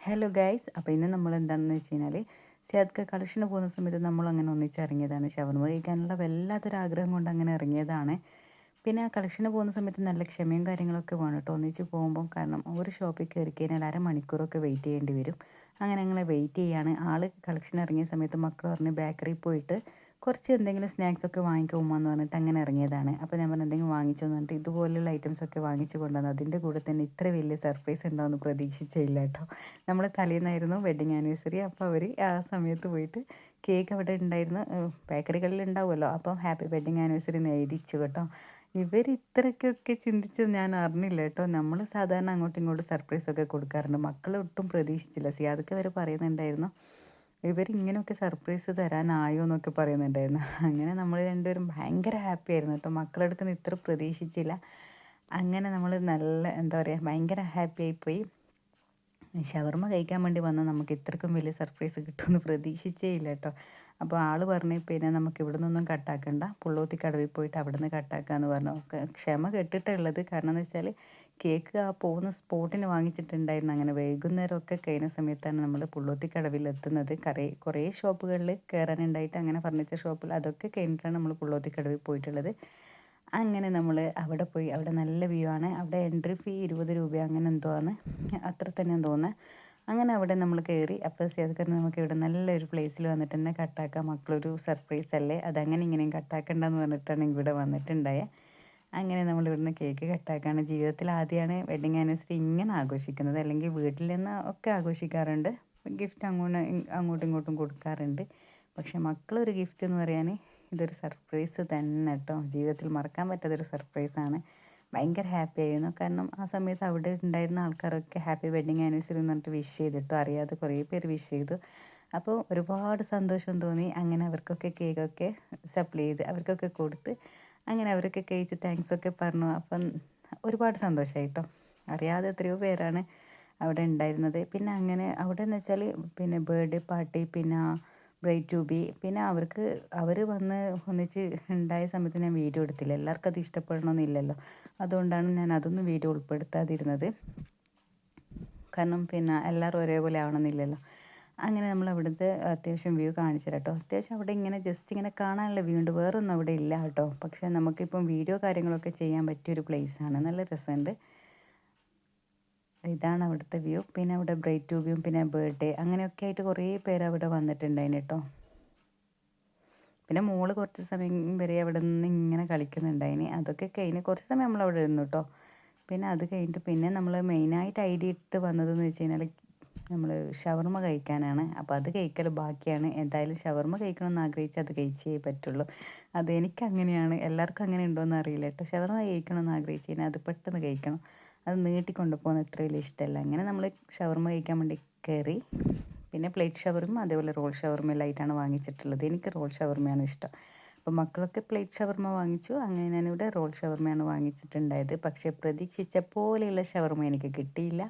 Hello guys, അപ്പോൾ ഇന്ന് നമ്മൾ എന്താണെന്ന് വെച്ച് കഴിഞ്ഞാൽ സിയാദ്ക്ക് കളക്ഷന് പോകുന്ന സമയത്ത് നമ്മൾ അങ്ങനെ ഒന്നിച്ചിറങ്ങിയതാണ്. ഷവർമ്മ കഴിക്കാനുള്ള വല്ലാത്തൊരു ആഗ്രഹം കൊണ്ട് അങ്ങനെ ഇറങ്ങിയതാണ്. പിന്നെ ആ കളക്ഷന് പോകുന്ന സമയത്ത് നല്ല ക്ഷമയും കാര്യങ്ങളൊക്കെ വേണം കേട്ടോ, ഒന്നിച്ച് പോകുമ്പം. കാരണം ഒരു ഷോപ്പിൽ കയറി കഴിഞ്ഞാൽ അരമണിക്കൂറൊക്കെ വെയിറ്റ് ചെയ്യേണ്ടി വരും. അങ്ങനെ ഞങ്ങൾ വെയിറ്റ് ചെയ്യാണ്. ആൾ കളക്ഷൻ ഇറങ്ങിയ സമയത്ത് മക്കൾ പറഞ്ഞ് ബേക്കറിയിൽ പോയിട്ട് കുറച്ച് എന്തെങ്കിലും സ്നാക്സ് ഒക്കെ വാങ്ങിക്കുക ഉമ്മ എന്ന് പറഞ്ഞിട്ട് അങ്ങനെ ഇറങ്ങിയതാണ്. അപ്പോൾ ഞാൻ പറഞ്ഞു എന്തെങ്കിലും വാങ്ങിച്ചു എന്ന് പറഞ്ഞിട്ട് ഇതുപോലുള്ള ഐറ്റംസ് ഒക്കെ വാങ്ങിച്ചു കൊണ്ടുവന്നു. അതിൻ്റെ കൂടെ തന്നെ ഇത്ര വലിയ സർപ്രൈസ് ഉണ്ടാവുമെന്ന് പ്രതീക്ഷിച്ചില്ല കേട്ടോ. നമ്മൾ തലേന്നായിരുന്നു വെഡിങ് ആനിവേഴ്സറി. അപ്പോൾ അവർ ആ സമയത്ത് പോയിട്ട് കേക്ക് അവിടെ ഉണ്ടായിരുന്നു, ബേക്കറികളിൽ ഉണ്ടാവുമല്ലോ, അപ്പം ഹാപ്പി വെഡിങ് ആനിവേഴ്സറി എന്ന് എഴുതിച്ചു കേട്ടോ. ഇവർ ഇത്രയ്ക്കൊക്കെ ചിന്തിച്ചത് ഞാൻ അറിഞ്ഞില്ല കേട്ടോ. നമ്മൾ സാധാരണ അങ്ങോട്ടും ഇങ്ങോട്ടും സർപ്രൈസൊക്കെ കൊടുക്കാറുണ്ട്. മക്കൾ ഒട്ടും പ്രതീക്ഷിച്ചില്ല. സിയാദൊക്കെ അവർ പറയുന്നുണ്ടായിരുന്നു ഇവരിങ്ങനെയൊക്കെ സർപ്രൈസ് തരാനായോ എന്നൊക്കെ പറയുന്നുണ്ടായിരുന്നു. അങ്ങനെ നമ്മൾ രണ്ടുപേരും ഭയങ്കര ഹാപ്പി ആയിരുന്നു കേട്ടോ. മക്കളുടെ അടുത്ത് നിന്ന് ഇത്ര പ്രതീക്ഷിച്ചില്ല. അങ്ങനെ നമ്മൾ നല്ല എന്താ പറയുക, ഭയങ്കര ഹാപ്പി ആയിപ്പോയി. ഷവർമ്മ കഴിക്കാൻ വേണ്ടി വന്നാൽ നമുക്ക് ഇത്രയ്ക്കും വലിയ സർപ്രൈസ് കിട്ടുമെന്ന് പ്രതീക്ഷിച്ചേ ഇല്ല കേട്ടോ. അപ്പോൾ ആൾ പറഞ്ഞു പിന്നെ നമുക്ക് ഇവിടെ നിന്നൊന്നും കട്ടാക്കണ്ട, പുള്ളോത്തി കടവിൽ പോയിട്ട് അവിടെ നിന്ന് കട്ടാക്കാമെന്ന് പറഞ്ഞു. ക്ഷമ കെട്ടിട്ടുള്ളത്. കാരണം എന്ന് വെച്ചാൽ കേക്ക് ആ പോകുന്ന സ്പോട്ടിന് വാങ്ങിച്ചിട്ടുണ്ടായിരുന്നു. അങ്ങനെ വൈകുന്നേരമൊക്കെ കഴിഞ്ഞ സമയത്താണ് നമ്മൾ പുള്ളോത്തി കടവിൽ എത്തുന്നത്. കുറേ ഷോപ്പുകളിൽ കയറാനുണ്ടായിട്ട്, അങ്ങനെ ഫർണിച്ചർ ഷോപ്പിൽ അതൊക്കെ കഴിഞ്ഞിട്ടാണ് നമ്മൾ പുള്ളോത്തി കടവിൽ പോയിട്ടുള്ളത്. അങ്ങനെ നമ്മൾ അവിടെ പോയി. അവിടെ നല്ല വ്യൂ ആണ്. അവിടെ എൻട്രി ഫീ 20 രൂപ അങ്ങനെ എന്തോ ആണ്, അത്ര തന്നെ തോന്നുന്നത്. അങ്ങനെ അവിടെ നമ്മൾ കയറി. അപ്പോൾ സേതുക്കാരൻ നമുക്ക് ഇവിടെ നല്ലൊരു പ്ലേസിൽ വന്നിട്ട് തന്നെ കട്ടാക്കാം, മക്കളൊരു സർപ്രൈസ് അല്ലേ, അതങ്ങനെ ഇങ്ങനെയും കട്ടാക്കണ്ടെന്ന് പറഞ്ഞിട്ടാണ് ഇവിടെ വന്നിട്ടുണ്ടായത്. അങ്ങനെ നമ്മൾ ഇവിടുന്ന് കേക്ക് കട്ടാക്കാണ്. ജീവിതത്തിൽ ആദ്യമാണ് വെഡിങ് ആനിവേഴ്സറി ഇങ്ങനെ ആഘോഷിക്കുന്നത്. അല്ലെങ്കിൽ വീട്ടിൽ നിന്ന് ഒക്കെ ആഘോഷിക്കാറുണ്ട്, ഗിഫ്റ്റ് അങ്ങോട്ടും ഇങ്ങോട്ടും കൊടുക്കാറുണ്ട്. പക്ഷെ മക്കളൊരു ഗിഫ്റ്റ് എന്ന് പറയാൻ ഇതൊരു സർപ്രൈസ് തന്നെ കേട്ടോ. ജീവിതത്തിൽ മറക്കാൻ പറ്റാത്തൊരു സർപ്രൈസാണ്. ഭയങ്കര ഹാപ്പി ആയിരുന്നു. കാരണം ആ സമയത്ത് അവിടെ ഉണ്ടായിരുന്ന ആൾക്കാരൊക്കെ ഹാപ്പി വെഡിങ് ആനിവേഴ്സറി എന്ന് പറഞ്ഞിട്ട് വിഷ് ചെയ്തിട്ടു. അറിയാതെ കുറേ പേര് വിഷ് ചെയ്തു. അപ്പോൾ ഒരുപാട് സന്തോഷം തോന്നി. അങ്ങനെ അവർക്കൊക്കെ കേക്കൊക്കെ സപ്ലൈ ചെയ്ത് അവർക്കൊക്കെ കൊടുത്ത് അങ്ങനെ അവരൊക്കെ കഴിച്ച് താങ്ക്സ് ഒക്കെ പറഞ്ഞു. അപ്പം ഒരുപാട് സന്തോഷമായി കേട്ടോ. അറിയാതെ എത്രയോ പേരാണ് അവിടെ ഉണ്ടായിരുന്നത്. പിന്നെ അങ്ങനെ അവിടെ എന്ന് വെച്ചാൽ പിന്നെ ബർത്ത്ഡേ പാർട്ടി, പിന്നെ ബ്രൈഡ് ടു ബി, പിന്നെ അവർ വന്ന് ഒന്നിച്ച് ഉണ്ടായ സമയത്ത് ഞാൻ വീഡിയോ എടുത്തില്ല. എല്ലാവർക്കും അത് ഇഷ്ടപ്പെടണമെന്നില്ലല്ലോ. അതുകൊണ്ടാണ് ഞാൻ അതൊന്നും വീഡിയോ ഉൾപ്പെടുത്താതിരുന്നത്. കാരണം പിന്നെ എല്ലാവരും ഒരേപോലെ ആവണമെന്നില്ലല്ലോ. അങ്ങനെ നമ്മൾ അവിടുത്തെ അത്യാവശ്യം വ്യൂ കാണിച്ചു തരാം കേട്ടോ. അത്യാവശ്യം അവിടെ ഇങ്ങനെ ജസ്റ്റ് ഇങ്ങനെ കാണാനുള്ള വ്യൂ ഉണ്ട്, വേറൊന്നും അവിടെ ഇല്ല കേട്ടോ. പക്ഷേ നമുക്കിപ്പം വീഡിയോ കാര്യങ്ങളൊക്കെ ചെയ്യാൻ പറ്റിയൊരു പ്ലേസാണ്, നല്ല രസമുണ്ട്. ഇതാണ് അവിടുത്തെ വ്യൂ. പിന്നെ അവിടെ ബ്രൈഡ് ടു ബിയും പിന്നെ ബർത്ത്ഡേ അങ്ങനെയൊക്കെ ആയിട്ട് കുറേ പേര് അവിടെ വന്നിട്ടുണ്ടായിന് കേട്ടോ. പിന്നെ മോള് കുറച്ച് സമയം വരെ അവിടെ നിന്ന് ഇങ്ങനെ കളിക്കുന്നുണ്ടായിന്. അതൊക്കെ കഴിഞ്ഞ് കുറച്ച് സമയം നമ്മളവിടെ ഇരുന്നു കേട്ടോ. പിന്നെ അത് കഴിഞ്ഞിട്ട് പിന്നെ നമ്മൾ മെയിനായിട്ട് ഐഡിയ ഇട്ട് വന്നതെന്ന് വെച്ച് കഴിഞ്ഞാൽ നമ്മൾ ഷവർമ്മ കഴിക്കാനാണ്. അപ്പോൾ അത് കഴിക്കൽ ബാക്കിയാണ്. എന്തായാലും ഷവർമ്മ കഴിക്കണമെന്ന് ആഗ്രഹിച്ച് അത് കഴിച്ചേ പറ്റുള്ളൂ. അതെനിക്കങ്ങനെയാണ്, എല്ലാവർക്കും അങ്ങനെ ഉണ്ടോയെന്ന് അറിയില്ല കേട്ടോ. ഷവർമ്മ കഴിക്കണമെന്ന് ആഗ്രഹിച്ച് കഴിഞ്ഞാൽ അത് പെട്ടെന്ന് കഴിക്കണം. അത് നീട്ടിക്കൊണ്ട് പോകുന്ന അത്ര വലിയ ഇഷ്ടമല്ല. അങ്ങനെ നമ്മൾ ഷവർമ്മ കഴിക്കാൻ വേണ്ടി കയറി. പിന്നെ പ്ലേറ്റ് ഷവർമ്മ അതേപോലെ റോൾ ഷവർമ്മയിലായിട്ടാണ് വാങ്ങിച്ചിട്ടുള്ളത്. എനിക്ക് റോൾ ഷവർമ്മയാണ് ഇഷ്ടം. അപ്പോൾ മക്കളൊക്കെ പ്ലേറ്റ് ഷവർമ്മ വാങ്ങിച്ചു. അങ്ങനെ ഞാനിവിടെ റോൾ ഷവർമ്മയാണ് വാങ്ങിച്ചിട്ടുണ്ടായത്. പക്ഷേ പ്രതീക്ഷിച്ച പോലെയുള്ള ഷവർമ്മ എനിക്ക് കിട്ടിയില്ല.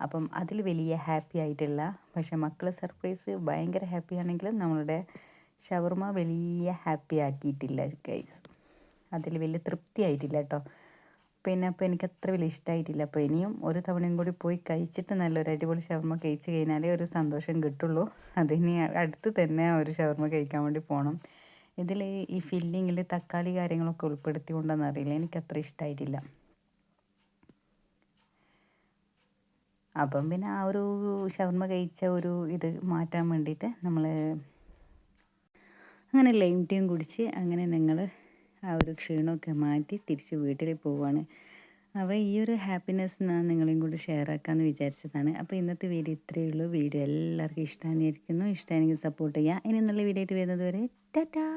അപ്പം അതിൽ വലിയ ഹാപ്പി ആയിട്ടില്ല. പക്ഷേ മക്കൾ സർപ്രൈസ് ഭയങ്കര ഹാപ്പി ആണെങ്കിലും നമ്മളുടെ ഷവർമ്മ വലിയ ഹാപ്പി ആക്കിയിട്ടില്ല ഗൈസ്. അതിൽ വലിയ തൃപ്തി ആയിട്ടില്ല കേട്ടോ. പിന്നെ അപ്പോൾ എനിക്ക് അത്ര വലിയ ഇഷ്ടമായിട്ടില്ല. അപ്പോൾ ഇനിയും ഒരു തവണയും കൂടി പോയി കഴിച്ചിട്ട് നല്ലൊരു അടിപൊളി ഷവർമ്മ കഴിച്ച് കഴിഞ്ഞാലേ ഒരു സന്തോഷം കിട്ടുള്ളൂ. അതിനി അടുത്ത് തന്നെ ഒരു ഷവർമ്മ കഴിക്കാൻ വേണ്ടി പോകണം. ഇതിൽ ഈ ഫില്ലിങ്ങിൽ തക്കാളി കാര്യങ്ങളൊക്കെ ഉൾപ്പെടുത്തിക്കൊണ്ടെന്ന് അറിയില്ല, എനിക്കത്ര ഇഷ്ടമായിട്ടില്ല. അപ്പം പിന്നെ ആ ഒരു ഷവർമ്മ കഴിച്ച ഒരു ഇത് മാറ്റാൻ വേണ്ടിയിട്ട് നമ്മൾ അങ്ങനെ ലൈം ടീയും കുടിച്ച് അങ്ങനെ ഞങ്ങൾ ആ ഒരു ക്ഷീണമൊക്കെ മാറ്റി തിരിച്ച് വീട്ടിൽ പോവുകയാണ്. അപ്പോൾ ഈ ഒരു ഹാപ്പിനെസ് ഞാൻ നിങ്ങളെയും കൂടി ഷെയർ ആക്കാമെന്ന് വിചാരിച്ചതാണ്. അപ്പോൾ ഇന്നത്തെ വീഡിയോ ഇത്രയേ ഉള്ളൂ. വീഡിയോ എല്ലാവർക്കും ഇഷ്ടമായിരിക്കുന്നു. ഇഷ്ടമാണെങ്കിൽ സപ്പോർട്ട് ചെയ്യുക. ഇനി നല്ല വീഡിയോ ആയിട്ട് വരുന്നത് വരെ ടാറ്റാ.